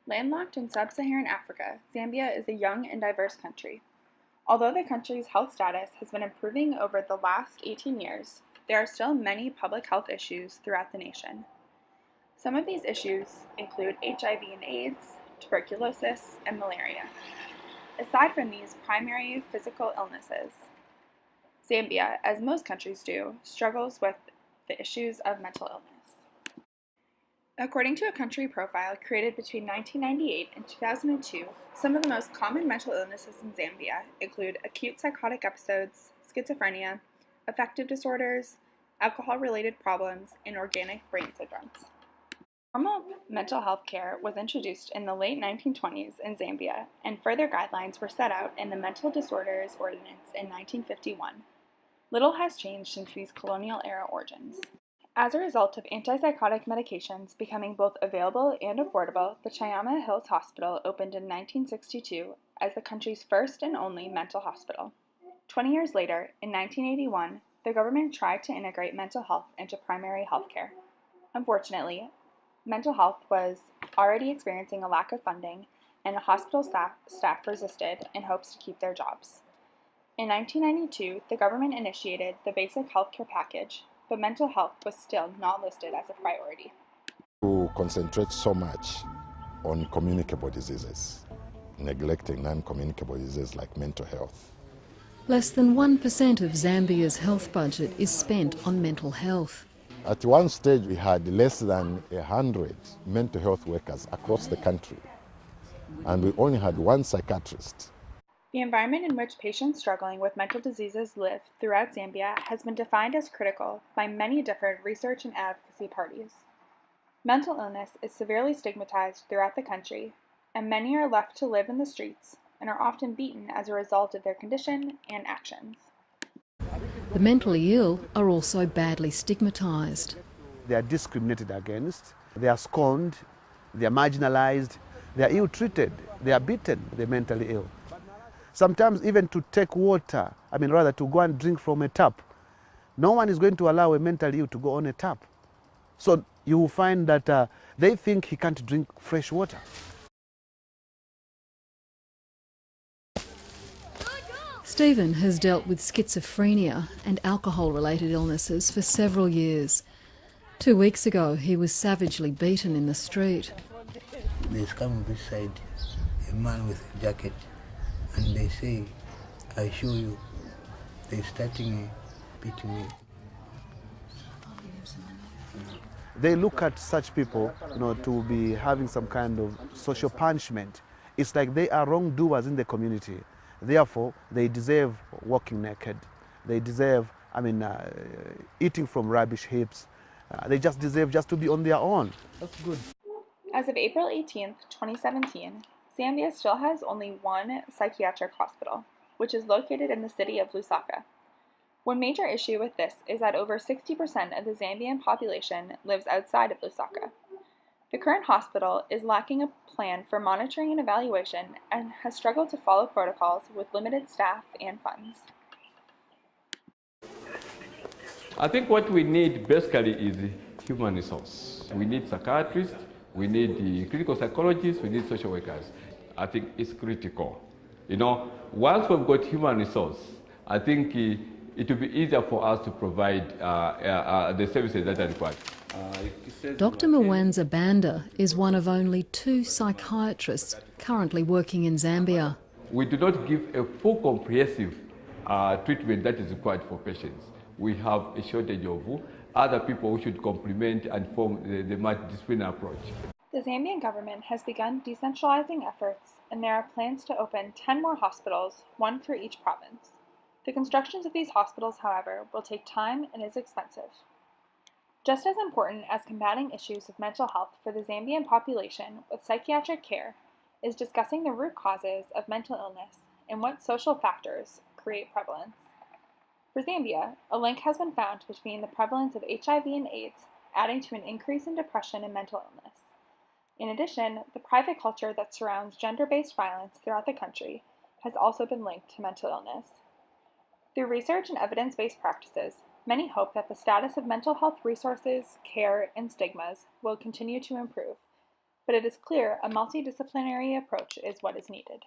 Landlocked in sub-Saharan Africa, Zambia is a young and diverse country. Although the country's health status has been improving over the last 18 years, there are still many public health issues throughout the nation. Some of these issues include HIV and AIDS, tuberculosis, and malaria. Aside from these primary physical illnesses, Zambia, as most countries do, struggles with the issues of mental illness. According to a country profile created between 1998 and 2002, some of the most common mental illnesses in Zambia include acute psychotic episodes, schizophrenia, affective disorders, alcohol-related problems, and organic brain syndromes. Formal mental health care was introduced in the late 1920s in Zambia, and further guidelines were set out in the Mental Disorders Ordinance in 1951. Little has changed since these colonial-era origins. As a result of antipsychotic medications becoming both available and affordable, the Chayama Hills Hospital opened in 1962 as the country's first and only mental hospital. 20 years later, in 1981, the government tried to integrate mental health into primary health care. Unfortunately, mental health was already experiencing a lack of funding, and the hospital staff resisted in hopes to keep their jobs. In 1992, the government initiated the Basic Healthcare Package, but mental health was still not listed as a priority. To concentrate so much on communicable diseases, neglecting non-communicable diseases like mental health. Less than 1% of Zambia's health budget is spent on mental health. At one stage, we had less than 100 mental health workers across the country, and we only had one psychiatrist. The environment in which patients struggling with mental diseases live throughout Zambia has been defined as critical by many different research and advocacy parties. Mental illness is severely stigmatized throughout the country, and many are left to live in the streets and are often beaten as a result of their condition and actions. The mentally ill are also badly stigmatized. They are discriminated against, they are scorned, they are marginalized, they are ill-treated, they are beaten, the mentally ill. Sometimes even to take water, to go and drink from a tap, no one is going to allow a mentally ill to go on a tap. So you will find that they think he can't drink fresh water. Stephen has dealt with schizophrenia and alcohol-related illnesses for several years. 2 weeks ago, he was savagely beaten in the street. There's coming beside a man with a jacket, and they say, "I show you." They're starting beating me. They look at such people, to be having some kind of social punishment. It's like they are wrongdoers in the community. Therefore, they deserve walking naked. They deserve, eating from rubbish heaps. They just deserve just to be on their own. That's good. As of April 18, 2017, Zambia still has only one psychiatric hospital, which is located in the city of Lusaka. One major issue with this is that over 60% of the Zambian population lives outside of Lusaka. The current hospital is lacking a plan for monitoring and evaluation and has struggled to follow protocols with limited staff and funds. I think what we need basically is human resource. We need psychiatrists, we need the clinical psychologists, we need social workers. I think it's critical. Once we've got human resource, I think it will be easier for us to provide the services that are required. Dr. Mwanza Banda is one of only 2 psychiatrists currently working in Zambia. We do not give a full comprehensive treatment that is required for patients. We have a shortage of other people who should complement and form the multidisciplinary approach. The Zambian government has begun decentralizing efforts, and there are plans to open 10 more hospitals, one for each province. The constructions of these hospitals, however, will take time and is expensive. Just as important as combating issues of mental health for the Zambian population with psychiatric care is discussing the root causes of mental illness and what social factors create prevalence. For Zambia, a link has been found between the prevalence of HIV and AIDS, adding to an increase in depression and mental illness. In addition, the private culture that surrounds gender-based violence throughout the country has also been linked to mental illness. Through research and evidence-based practices, many hope that the status of mental health resources, care, and stigmas will continue to improve, but it is clear a multidisciplinary approach is what is needed.